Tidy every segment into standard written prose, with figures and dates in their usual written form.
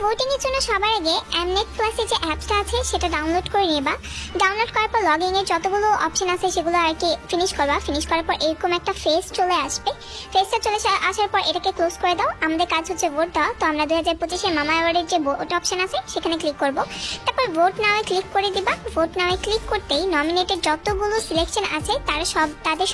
Voting এর জন্য সবার আগে এমনেট প্লাসে যে অ্যাপসটা আছে সেটা ডাউনলোড করে নেবা। ডাউনলোড করার পর লগইন এর যতগুলো অপশন আছে সেগুলো আর কি ফিনিশ করবা। ফিনিশ করার পর এরকম একটা ফেস চলে আসবে। ফেসটা চলে আসার পর এটাকে ক্লোজ করে দাও। আমাদের কাজ হচ্ছে ভোট দেওয়া, তো আমরা 2025 মামা অ্যাওয়ার্ডের যে ভোট অপশন আছে সেখানে ক্লিক করব। তারপর ভোট নাওয়ে ক্লিক করে দিবা। ভোট নাওয়ে ক্লিক করতেই নমিনেটেড যতগুলো সিলেকশন আছে তাদের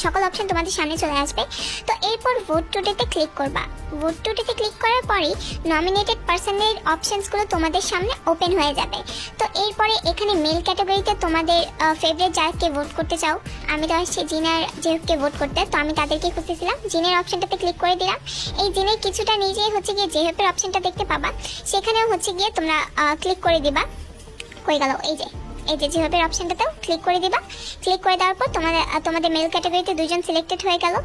সকল অপশন তোমাদের সামনে চলে আসবে। তো এরপর ভোট টুডেতে ক্লিক করবা। ভোট টুডেতে ক্লিক করার পরে নমিনেটেড পারসনের অপশনসগুলো তোমাদের সামনে ওপেন হয়ে যাবে। তো এরপরে এখানে মেল ক্যাটাগরিতে তোমাদের ফেভারিট যাকে ভোট করতে চাও, আমি তো আসছি জিনার যেকে ভোট করতে, তো আমি তাদেরকে খুঁজতেছিলাম। জিনের অপশনটাতে ক্লিক করে দিলাম। এই জিনের কিছুটা নিচেই হচ্ছে গিয়ে জেহেপের অপশনটা দেখতে পাবা, সেখানেও হচ্ছে গিয়ে তোমরা ক্লিক করে দিবা। হয়ে গেল, এই যে জেহেপের অপশনটাতেও ক্লিক করে দিবা। ক্লিক করে দেওয়ার পর তোমাদের মেল ক্যাটাগরিতে দুজন সিলেক্টেড হয়ে গেল।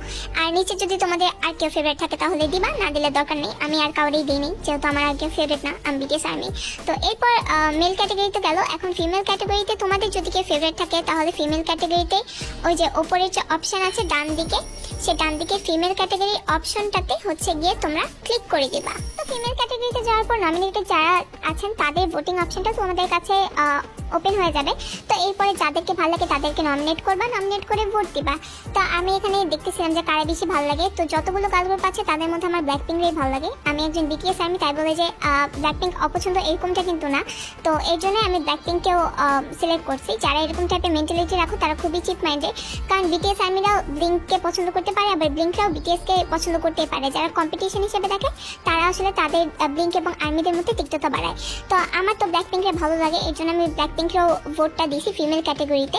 আর নিচে যদি তোমাদের আর কেউ ফেভারিট থাকে তাহলে দিবা, না দিলে দরকার নেই। আমি আর কাউরেই দিইনি, যেহেতু আমার আর কেউ ফেভারিট না, আমি বিটিএস আর্মি। তো এরপর মেল ক্যাটাগরিতে গেল। এখন ফিমেল ক্যাটাগরিতে তোমাদের যদি কেউ ফেভারিট থাকে তাহলে ফিমেল ক্যাটাগরিতে ওই যে ওপরের যে অপশন আছে ডান দিকে, সে ডান দিকে ফিমেল ক্যাটাগরি অপশনটাতে হচ্ছে গিয়ে তোমরা ক্লিক করে দিবা। তো ফিমেল ক্যাটাগরিতে যাওয়ার পর নমিনেটেড যারা আছেন তাদের ভোটিং অপশনটা তোমাদের কাছে ওপেন হয়ে যাবে। তো এরপরে যাদেরকে ভালো লাগে তাদেরকে নমিনেট করবা, নমিনেট করে ভোট দিবা। তো আমি এখানে দেখতেছিলাম যে কারা বেশি ভালো লাগে। তো যতগুলো গার্ল গ্রুপ আছে তাদের মধ্যে আমার ব্ল্যাকপিঙ্কই ভালো লাগে। আমি একজন বিটিএস আর্মি, তাই বলে যে ব্ল্যাকপিঙ্ক অপছন্দ এরকমটা কিন্তু না। তো এর জন্য আমি ব্ল্যাকপিঙ্ককেও সিলেক্ট করছি। যারা এরকম টাইপের মেন্টালিটি রাখো তারা খুবই চিপ মাইন্ডেড, কারণ বিটিএস আর্মিরাও ব্লিঙ্ককে পছন্দ করতে পারে, আবার ব্লিঙ্করাও বিটিএসকে পছন্দ করতে পারে। যারা কম্পিটিশন হিসেবে দেখে তারা আসলে তাদের ব্লিঙ্ক এবং আর্মিদের মধ্যে তিক্ততা বাড়ায়। তো আমার তো ব্ল্যাকপিঙ্ককে ভালো লাগে, এর জন্য আমি ব্ল্যাকপিঙ্কেও ভোটটা দিয়েছি ফিমেল ক্যাটাগরিতে।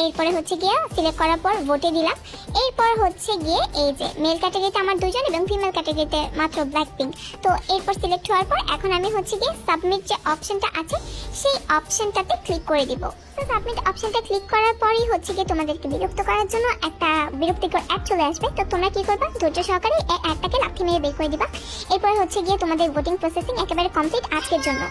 এরপরে হচ্ছে গিয়ে সিলেক্ট করার পর ভোটে দিলাম। এরপর হচ্ছে গিয়ে এই যে মেল ক্যাটাগরিতে আমার দুজন এবং ফিমেল ক্যাটাগরিতে মাত্র ব্ল্যাকপিঙ্ক। তো এরপর সিলেক্ট হওয়ার পর এখন আমি হচ্ছে গিয়ে সাবমিট যে অপশনটা আছে সেই অপশনটাতে ক্লিক করে দিব। তো সাবমিট অপশনটা ক্লিক করার পরই হচ্ছে গিয়ে তোমাদেরকে বিরক্ত করার জন্য একটা বিরক্তিকর অ্যাড চলে আসবে। তো তোমরা কি করবা, ধৈর্য সহকারে এই অ্যাডটাকে লাথি মেরে বের করে দিবা। এরপর হচ্ছে গিয়ে তোমাদের ভোটিং প্রসেসিং একেবারে কমপ্লিট আজকের জন্য।